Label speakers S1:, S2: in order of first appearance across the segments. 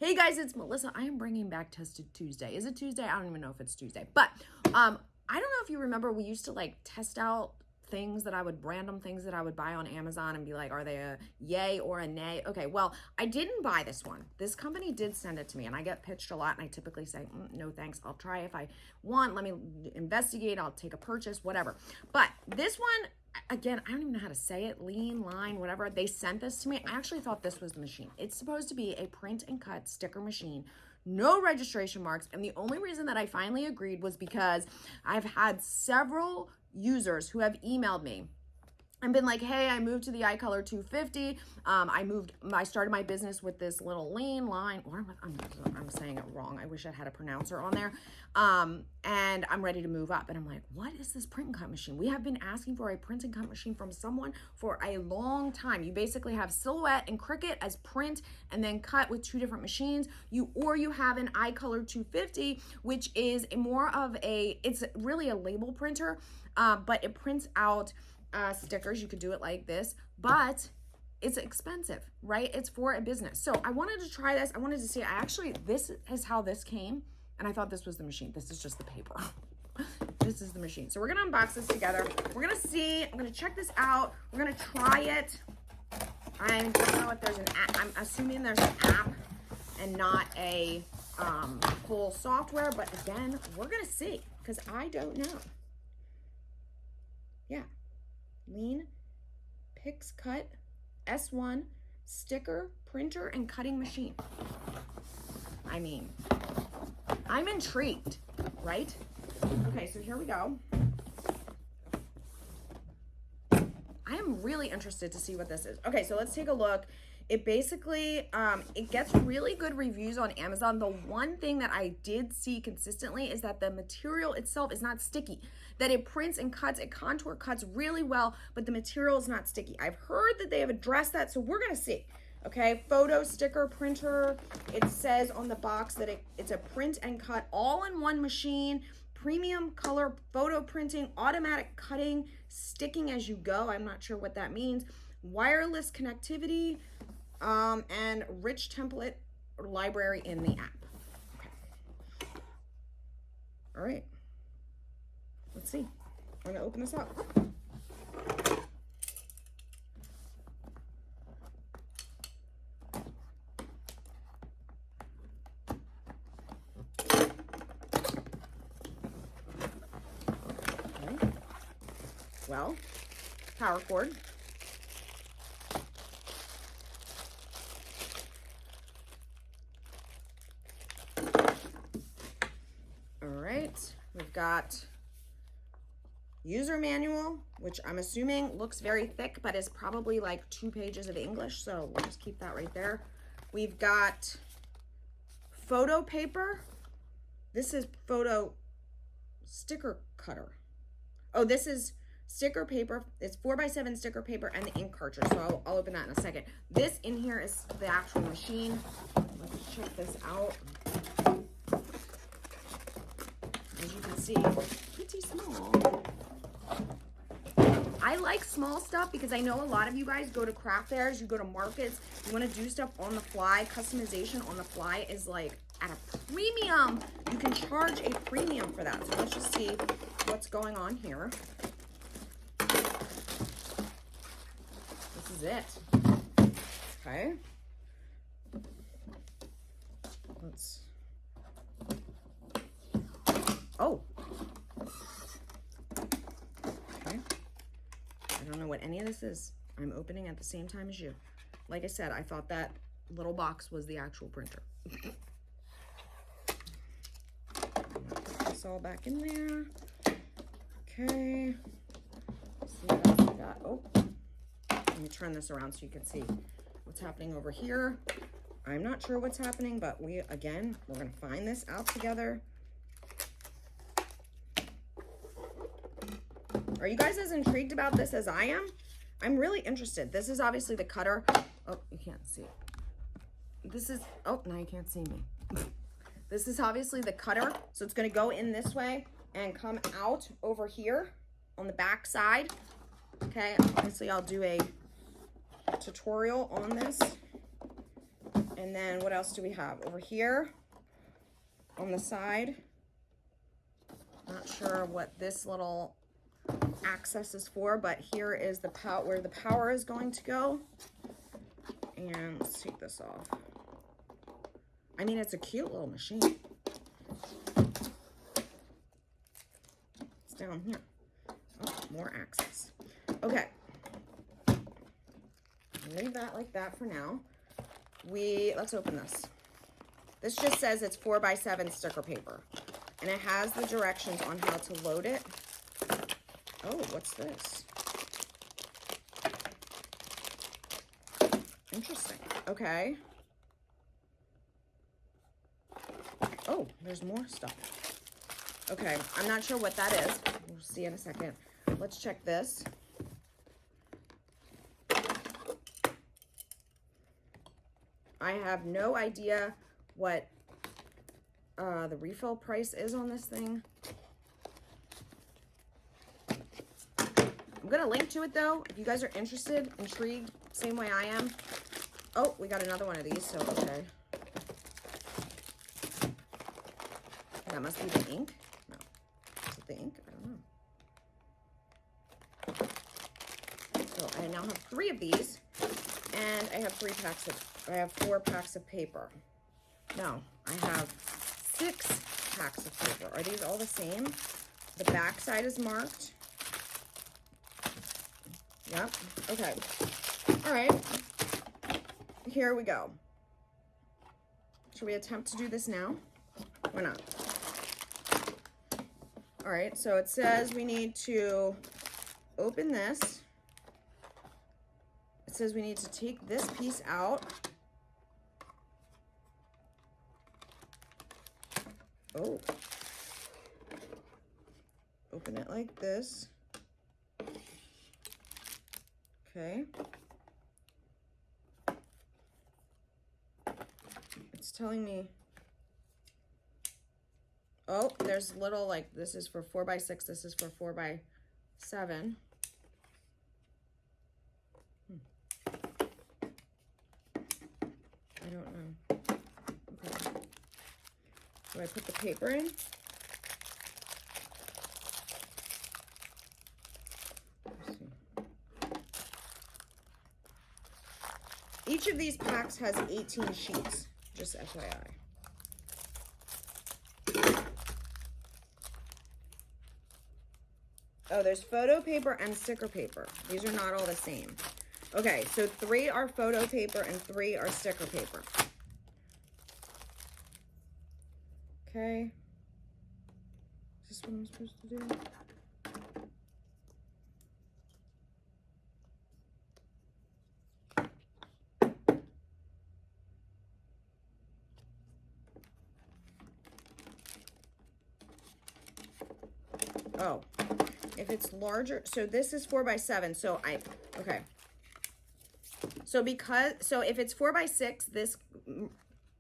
S1: Hey guys, it's Melissa. I am bringing back Tested Tuesday. Is it Tuesday? I don't even know if it's Tuesday. But I don't know if you remember, we used to like test out things that I would, random things that I would buy on Amazon and be like, are they a yay or a nay? Okay, well, I didn't buy this one. This company did send it to me, and I get pitched a lot, and I typically say, no thanks, I'll try if I want. Let me investigate. I'll take a purchase, whatever. But this one, again, I don't even know how to say it, Liene, Line, whatever. They sent this to me. I actually thought this was the machine. It's supposed to be a print and cut sticker machine, no registration marks. And the only reason that I finally agreed was because I've had several users who have emailed me and been like, hey, I moved to the iColor 250. I started my business with this little Liene line, or I'm saying it wrong. I wish I had a pronouncer on there. And I'm ready to move up. And I'm like, what is this print and cut machine? We have been asking for a print and cut machine from someone for a long time. You basically have Silhouette and Cricut as print and then cut with two different machines. Or you have an iColor 250, which is it's really a label printer, but it prints out stickers. You could do it like this, but it's expensive, right? It's for a business. So I wanted to try this. I wanted to see, this is how this came, and I thought this was the machine. This is just the paper. This is the machine. So we're gonna unbox this together. We're gonna see, I'm gonna check this out. We're gonna try it. I don't know if there's an app. I'm assuming there's an app and not a full software, but again, we're gonna see, because I don't know. Yeah. Liene PixCut S1 sticker, printer, and cutting machine. I mean, I'm intrigued, right? Okay, so here we go. I am really interested to see what this is. Okay, so let's take a look. It basically, it gets really good reviews on Amazon. The one thing that I did see consistently is that the material itself is not sticky, that it prints and cuts, it contour cuts really well, but the material is not sticky. I've heard that they have addressed that, so we're gonna see. Okay, photo sticker printer. It says on the box that it's a print and cut all-in-one machine, premium color photo printing, automatic cutting, sticking as you go. I'm not sure what that means. Wireless connectivity, and rich template library in the app. Okay. All right. Let's see. I'm gonna open this up. Okay. Well, power cord. We've got user manual, which I'm assuming looks very thick, but is probably like 2 pages of English. So we'll just keep that right there. We've got photo paper. This is photo sticker cutter. Oh, this is sticker paper. It's 4x7 sticker paper and the ink cartridge. So I'll open that in a second. This in here is the actual machine. Let's check this out. As you can see, pretty small. I like small stuff because I know a lot of you guys go to craft fairs, you go to markets, you want to do stuff on the fly. Customization on the fly is like at a premium. You can charge a premium for that. So let's just see what's going on here. This is it. Okay. Let's... Oh. Okay. I don't know what any of this is. I'm opening at the same time as you. Like I said, I thought that little box was the actual printer. Put this all back in there. Okay. Let's see what else we got. Oh. Let me turn this around so you can see what's happening over here. I'm not sure what's happening, but we're going to find this out together. Are you guys as intrigued about this as I am? I'm really interested. This is obviously the cutter. Oh, you can't see it. This is, oh, now you can't see me. This is obviously the cutter. So it's going to go in this way and come out over here on the back side. Okay, obviously I'll do a tutorial on this And then what else do we have? Over here on the side, not sure what this little access is for, but here is the where the power is going to go. And let's take this off. I mean, it's a cute little machine. It's down here. Oh, more access. Okay. Leave that like that for now. Let's open this. This just says it's 4x7 sticker paper. And it has the directions on how to load it. Oh, what's this? Interesting. Okay. Oh, there's more stuff. Okay, I'm not sure what that is. We'll see in a second. Let's check this. I have no idea what the refill price is on this thing. I'm gonna link to it though, if you guys are interested, intrigued, same way I am. Oh, we got another one of these, so okay. That must be the ink. No, is it the ink? I don't know. So I now have 3 of these, and I have 4 packs of paper. No, I have 6 packs of paper. Are these all the same? The back side is marked. Yep. Okay. All right. Here we go. Should we attempt to do this now? Why not? All right. So it says we need to open this. It says we need to take this piece out. Oh. Open it like this. Okay. It's telling me, oh, there's little, like, this is for 4x6, this is for 4x7. I don't know. Okay. Do I put the paper in? Each of these packs has 18 sheets, just FYI. Oh, there's photo paper and sticker paper. These are not all the same. Okay, so 3 are photo paper and 3 are sticker paper. Okay. Is this what I'm supposed to do? Oh, if it's larger, so this is 4x7, so okay. So if it's 4x6, this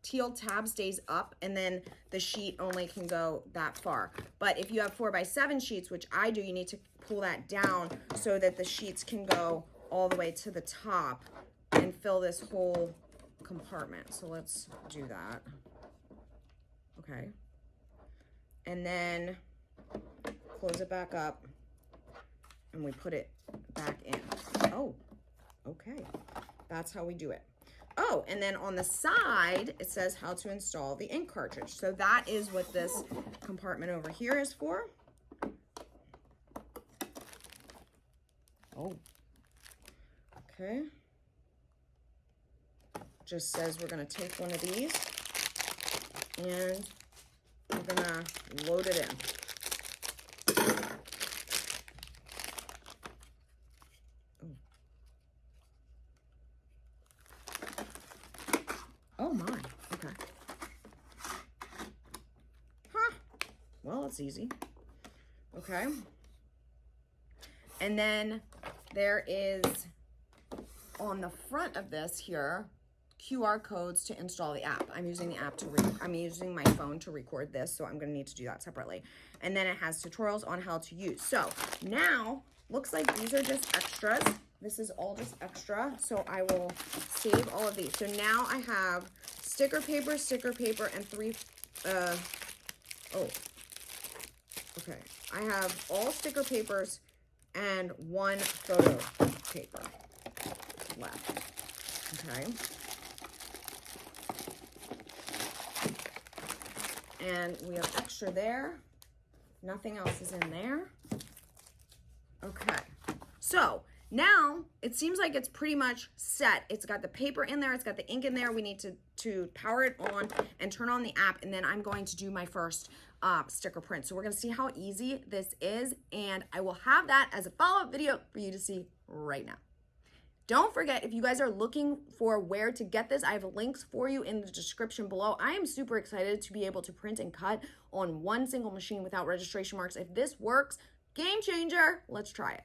S1: teal tab stays up and then the sheet only can go that far. But if you have 4x7 sheets, which I do, you need to pull that down so that the sheets can go all the way to the top and fill this whole compartment. So let's do that. Okay. And then close it back up and we put it back in. Oh, okay. That's how we do it. Oh, and then on the side, it says how to install the ink cartridge. So that is what this compartment over here is for. Oh, okay. Just says we're gonna take one of these and we're gonna load it in. Oh my, okay. Huh, well, it's easy. Okay. And then there is, on the front of this here, QR codes to install the app. I'm using the app I'm using my phone to record this, so I'm gonna need to do that separately. And then it has tutorials on how to use. So now, looks like these are just extras. this is all just extra, so I will save all of these. So now I have sticker paper, and three, okay. I have all sticker papers and one photo paper left, okay. And we have extra there. Nothing else is in there. Okay, so now it seems like it's pretty much set. It's got the paper in there, it's got the ink in there. We need to power it on and turn on the app, and then I'm going to do my first sticker print. So we're gonna see how easy this is, and I will have that as a follow-up video for you to see right now. Don't forget, if you guys are looking for where to get this, I have links for you in the description below. I am super excited to be able to print and cut on one single machine without registration marks. If this works, game changer, let's try it.